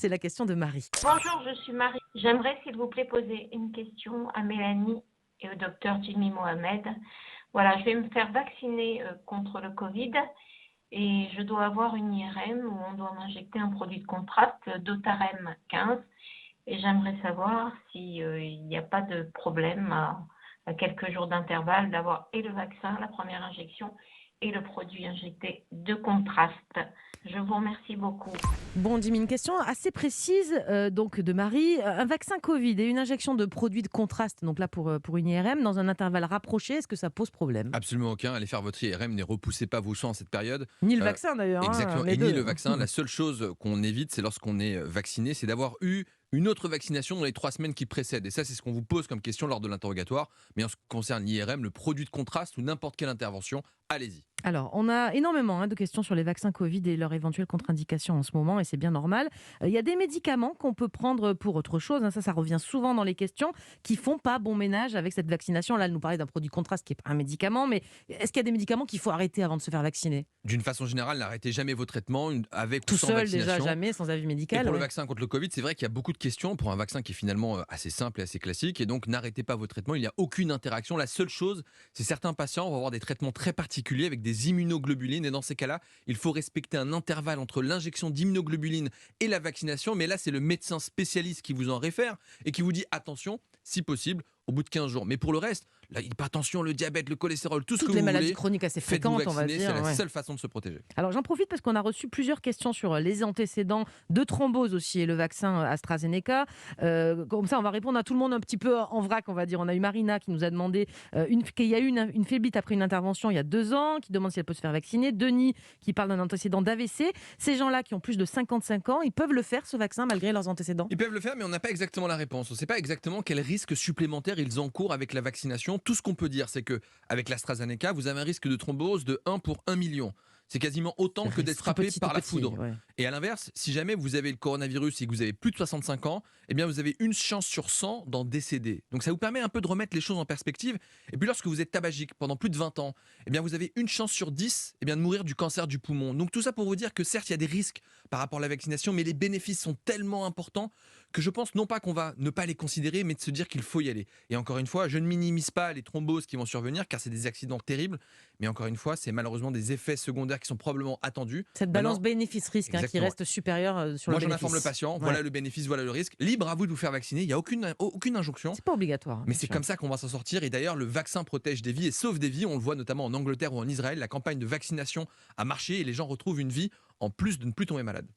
C'est la question de Marie. Bonjour, je suis Marie. J'aimerais, s'il vous plaît, poser une question à Mélanie et au docteur Jimmy Mohamed. Voilà, je vais me faire vacciner contre le Covid et je dois avoir une IRM où on doit m'injecter un produit de contraste, Dotarem 15. Et j'aimerais savoir s'il n'y a pas de problème à quelques jours d'intervalle d'avoir et le vaccin, la première injection, et le produit injecté de contraste. Je vous remercie beaucoup. Bon, Jimmy, une question assez précise donc de Marie. Un vaccin Covid et une injection de produits de contraste, donc là pour une IRM, dans un intervalle rapproché, est-ce que ça pose problème? Absolument aucun. Allez faire votre IRM, ne repoussez pas vos soins en cette période. Ni le Euh, vaccin d'ailleurs, hein, Exactement. les Et ni le deux. vaccin. La seule chose qu'on évite, c'est lorsqu'on est vacciné, c'est d'avoir eu une autre vaccination dans les 3 semaines qui précèdent. Et ça, c'est ce qu'on vous pose comme question lors de l'interrogatoire. Mais en ce qui concerne l'IRM, le produit de contraste ou n'importe quelle intervention, allez-y. Alors, on a énormément de questions sur les vaccins Covid et leurs éventuelles contre-indications en ce moment, et c'est bien normal. Il y a des médicaments qu'on peut prendre pour autre chose, hein, ça revient souvent dans les questions, qui font pas bon ménage avec cette vaccination. Là, elle nous parlait d'un produit de contraste qui n'est pas un médicament, mais est-ce qu'il y a des médicaments qu'il faut arrêter avant de se faire vacciner? D'une façon générale, n'arrêtez jamais vos traitements avec ou Tout sans seul déjà, vaccination. jamais, sans avis Et médical, pour le ouais. vaccin contre le Covid, c'est vrai qu'il y a beaucoup de questions pour un vaccin qui est finalement assez simple et assez classique. Et donc, n'arrêtez pas vos traitements. Il n'y a aucune interaction. La seule chose, c'est certains patients vont avoir des traitements très particuliers avec des immunoglobulines. Et dans ces cas-là, il faut respecter un intervalle entre l'injection d'immunoglobulines et la vaccination. Mais là, c'est le médecin spécialiste qui vous en réfère et qui vous dit attention, si possible, au bout de 15 jours. Mais pour le reste, l'hypertension, le diabète, le cholestérol, tout ce que Toutes les vous maladies voulez, chroniques assez faites-vous fréquentes, on va vacciner. C'est dire. la Ouais. seule façon de se protéger. Alors j'en profite parce qu'on a reçu plusieurs questions sur les antécédents de thrombose aussi et le vaccin AstraZeneca. Comme ça, on va répondre à tout le monde un petit peu en vrac, on va dire. On a eu Marina qui nous a demandé qu'il y a eu une phlébite après une intervention il y a 2 ans, qui demande si elle peut se faire vacciner. Denis qui parle d'un antécédent d'AVC. Ces gens-là qui ont plus de 55 ans, ils peuvent le faire, ce vaccin, malgré leurs antécédents? Ils peuvent le faire, mais on n'a pas exactement la réponse. On ne sait pas exactement quels risques supplémentaires ils encourent avec la vaccination. Tout ce qu'on peut dire, c'est que avec l'AstraZeneca, vous avez un risque de thrombose de 1 pour 1 million. C'est quasiment autant que d'être C'est tout frappé petit, par tout la petit, foudre. ouais. Et à l'inverse, si jamais vous avez le coronavirus et que vous avez plus de 65 ans, eh bien vous avez une chance sur 100 d'en décéder. Donc ça vous permet un peu de remettre les choses en perspective. Et puis lorsque vous êtes tabagique pendant plus de 20 ans, eh bien vous avez une chance sur 10 de mourir du cancer du poumon. Donc tout ça pour vous dire que certes, il y a des risques par rapport à la vaccination, mais les bénéfices sont tellement importants que je pense non pas qu'on va ne pas les considérer, mais de se dire qu'il faut y aller. Et encore une fois, je ne minimise pas les thromboses qui vont survenir, car c'est des accidents terribles, mais encore une fois, c'est malheureusement des effets secondaires qui sont probablement attendus. Cette balance Maintenant, bénéfice-risque qui exactement. reste supérieure sur le Moi, j'en bénéfice. informe le patient, Ouais. voilà le bénéfice, voilà le risque. Libre à vous de vous faire vacciner, il n'y a aucune injonction. C'est pas obligatoire, hein, Mais bien c'est sûr. comme ça qu'on va s'en sortir. Et d'ailleurs, le vaccin protège des vies et sauve des vies. On le voit notamment en Angleterre ou en Israël. La campagne de vaccination a marché et les gens retrouvent une vie en plus de ne plus tomber malade.